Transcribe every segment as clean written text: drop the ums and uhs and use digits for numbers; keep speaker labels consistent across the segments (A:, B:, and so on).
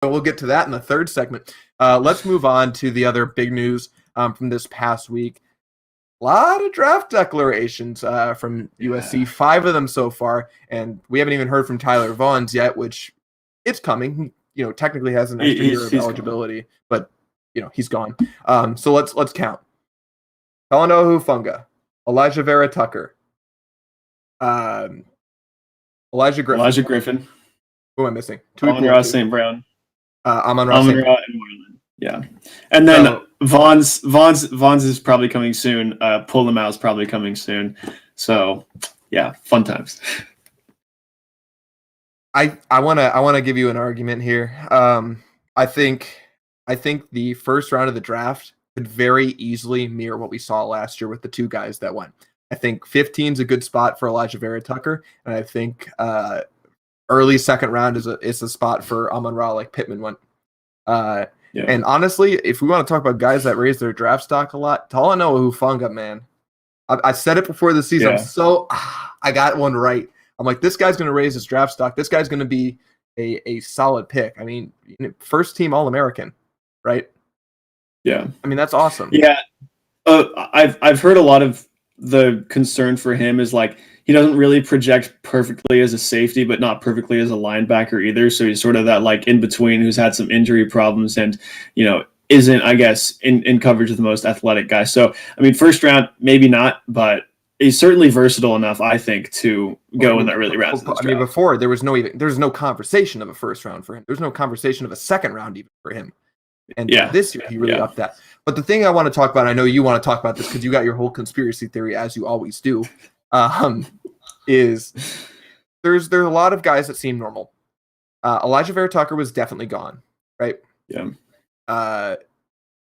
A: We'll get to that in the third segment. Let's move on to the other big news from this past week. A lot of draft declarations from USC, 5 of them so far, and we haven't even heard from Tyler Vaughn's yet, which it's coming. Technically has an extra year of eligibility, but he's gone. So let's count. Talanoa Hufanga, Elijah Vera Tucker, Elijah Griffin. Who am I missing?
B: Amon-Ra St. Brown.
A: Amon-Ra and
B: Marlon. Yeah, and then Vaughn's is probably coming soon. Pull them out is probably coming soon. So yeah, fun times.
A: I wanna give you an argument here. I think the first round of the draft could very easily mirror what we saw last year with the 2 guys that went. I think 15 is a good spot for Elijah Vera Tucker, and I think early second round is a spot for Amon-Ra, like Pittman went.
B: Yeah.
A: And honestly, if we want to talk about guys that raise their draft stock a lot, Talanoa Hufanga, man. I said it before the season. I got one right. I'm like, this guy's going to raise his draft stock. This guy's going to be a solid pick. I mean, first team All-American, right?
B: Yeah.
A: I mean, that's awesome.
B: Yeah. I've heard a lot of the concern for him is like he doesn't really project perfectly as a safety, but not perfectly as a linebacker either. So he's sort of that like in between who's had some injury problems and, isn't, I guess, in coverage of the most athletic guy. So, I mean, first round, maybe not, but he's certainly versatile enough, I think, to go in that really round.
A: I mean, before there was no conversation of a first round for him. There's no conversation of a second round even for him. And this year he really upped that. But the thing I want to talk about, I know you want to talk about this because you got your whole conspiracy theory as you always do, is there's a lot of guys that seem normal. Elijah Vera Tucker was definitely gone, right?
B: Yeah.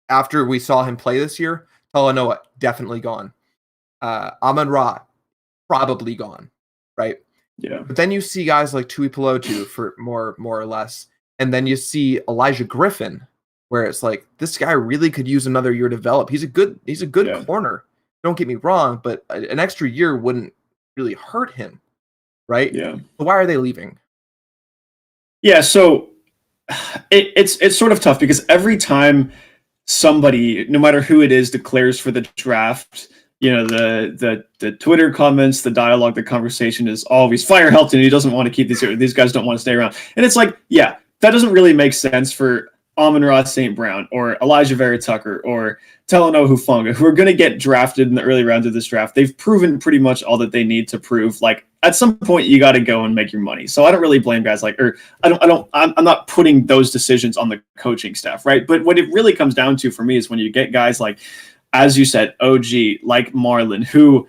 A: After we saw him play this year, Talanoa definitely gone. Amon-Ra probably gone, right?
B: Yeah.
A: But then you see guys like Tui Pelotu for more or less, and then you see Elijah Griffin, where it's like this guy really could use another year to develop. He's a good corner. Don't get me wrong, but an extra year wouldn't really hurt him, right?
B: Yeah.
A: So why are they leaving?
B: Yeah, so it's sort of tough because every time somebody, no matter who it is, declares for the draft, the Twitter comments, the dialogue, the conversation is always fire Helton. He doesn't want to keep these guys don't want to stay around, and it's like, yeah, that doesn't really make sense for Amon-Ra St. Brown or Elijah Vera Tucker or Talanoa Hufanga, who are going to get drafted in the early rounds of this draft. They've proven pretty much all that they need to prove. Like at some point, you got to go and make your money. So I don't really blame guys I'm not putting those decisions on the coaching staff, right? But what it really comes down to for me is when you get guys like, as you said, OG, like Marlon, who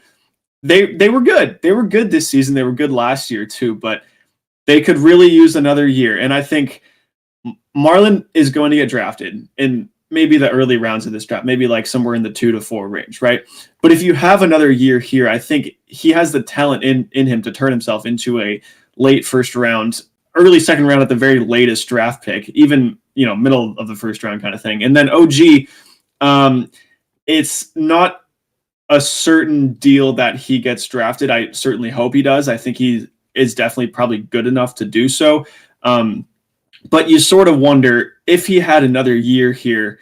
B: they were good. They were good this season. They were good last year too, but they could really use another year. And I think Marlon is going to get drafted in maybe the early rounds of this draft, maybe like somewhere in the 2 to 4 range, right? But if you have another year here, I think he has the talent in him to turn himself into a late first round, early second round at the very latest draft pick, even, middle of the first round kind of thing. And then OG, it's not a certain deal that he gets drafted. I certainly hope he does. I think he is definitely probably good enough to do so. But you sort of wonder if he had another year here,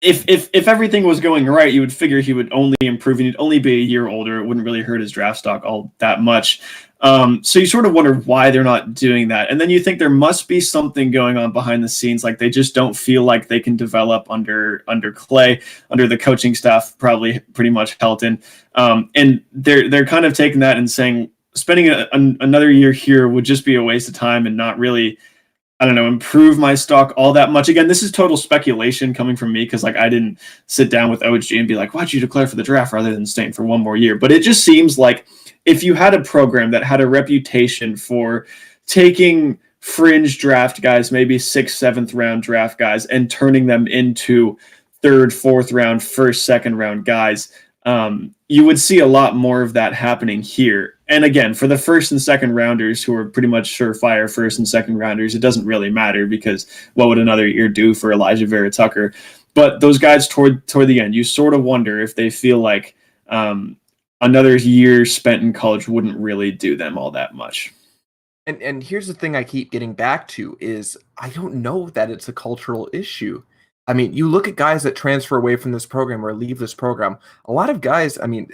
B: if everything was going right, you would figure he would only improve and he'd only be a year older. It wouldn't really hurt his draft stock all that much. So you sort of wonder why they're not doing that. And then you think there must be something going on behind the scenes. Like they just don't feel like they can develop under Clay, under the coaching staff, probably pretty much Helton. And they're kind of taking that and saying, spending another year here would just be a waste of time and not really, improve my stock all that much. Again, this is total speculation coming from me because I didn't sit down with OG and be like, why'd you declare for the draft rather than staying for one more year? But it just seems like if you had a program that had a reputation for taking fringe draft guys, maybe 6th, 7th round draft guys, and turning them into 3rd, 4th round, 1st, 2nd round guys, you would see a lot more of that happening here. And again, for the 1st and 2nd rounders who are pretty much surefire 1st and 2nd rounders, it doesn't really matter because what would another year do for Elijah Vera Tucker? But those guys toward the end, you sort of wonder if they feel like another year spent in college wouldn't really do them all that much.
A: And here's the thing I keep getting back to is I don't know that it's a cultural issue. I mean, you look at guys that transfer away from this program or leave this program. A lot of guys, I mean,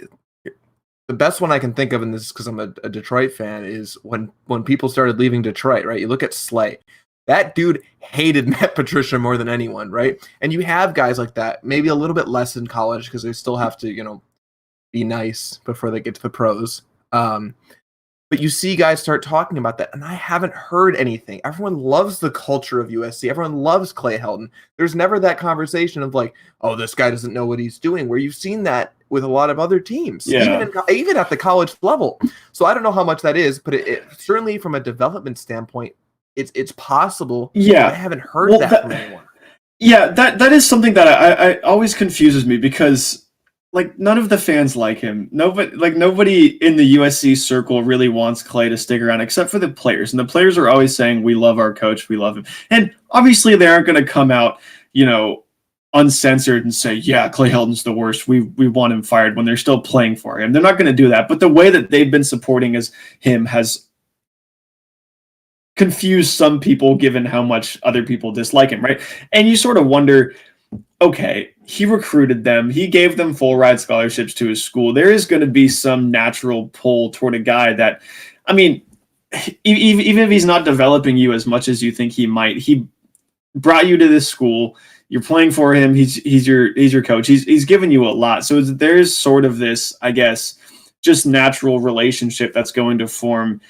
A: the best one I can think of, and this is because I'm a Detroit fan, is when people started leaving Detroit, right? You look at Slay. That dude hated Matt Patricia more than anyone, right? And you have guys like that, maybe a little bit less in college because they still have to, be nice before they get to the pros. But you see guys start talking about that, and I haven't heard anything. Everyone loves the culture of USC. Everyone loves Clay Helton. There's never that conversation of like, oh, this guy doesn't know what he's doing, where you've seen that with a lot of other teams, even at the college level. So I don't know how much that is, but it certainly from a development standpoint, it's possible.
B: Yeah.
A: I haven't heard that from anyone.
B: Yeah, that is something that I always confuses me because like none of the fans like him. Nobody in the USC circle really wants Clay to stick around except for the players. And the players are always saying, we love our coach, we love him. And obviously they aren't going to come out, uncensored and say, yeah, Clay Helton's the worst. We want him fired when they're still playing for him. They're not going to do that. But the way that they've been supporting him has confused some people given how much other people dislike him, right? And you sort of wonder, okay, he recruited them. He gave them full ride scholarships to his school. There is going to be some natural pull toward a guy that, I mean, even if he's not developing you as much as you think he might, he brought you to this school. You're playing for him. He's your coach. He's given you a lot. So there's sort of this, I guess, just natural relationship that's going to form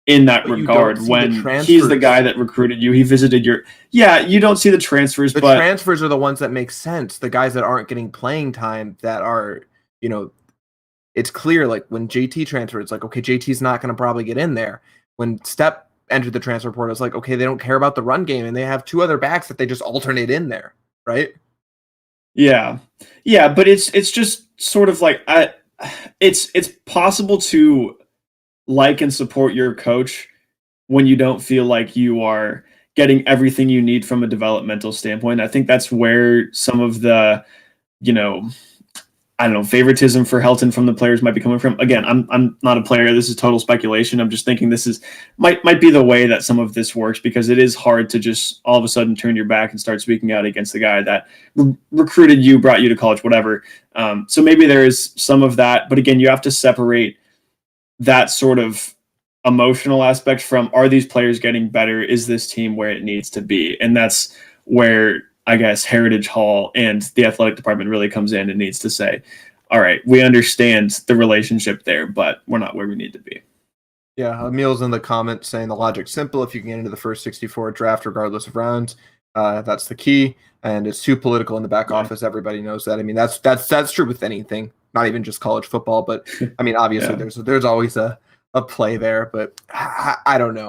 B: in that regard when he's the guy that recruited you. He visited you don't see the transfers,
A: but transfers are the ones that make sense. The guys that aren't getting playing time that are, it's clear, like when JT transferred, it's like, okay, JT's not going to probably get in there. When Step entered the transfer portal, it's like, okay, they don't care about the run game and they have two other backs that they just alternate in there. Right.
B: Yeah. But it's just sort of like, it's possible to like and support your coach when you don't feel like you are getting everything you need from a developmental standpoint. I think that's where some of the, favoritism for Helton from the players might be coming from. Again, I'm not a player. This is total speculation. I'm just thinking this might be the way that some of this works, because it is hard to just all of a sudden turn your back and start speaking out against the guy that recruited you, brought you to college, whatever. So maybe there is some of that, but again, you have to separate that sort of emotional aspect from, are these players getting better? Is this team where it needs to be? And that's where I guess Heritage Hall and the athletic department really comes in and needs to say, all right, we understand the relationship there, but we're not where we need to be.
A: Yeah, Emil's in the comments saying the logic's simple. If you can get into the first 64 draft, regardless of rounds, that's the key. And it's too political in the back office. Everybody knows that. I mean, that's true with anything, not even just college football. But I mean, obviously, there's always a play there. But I don't know.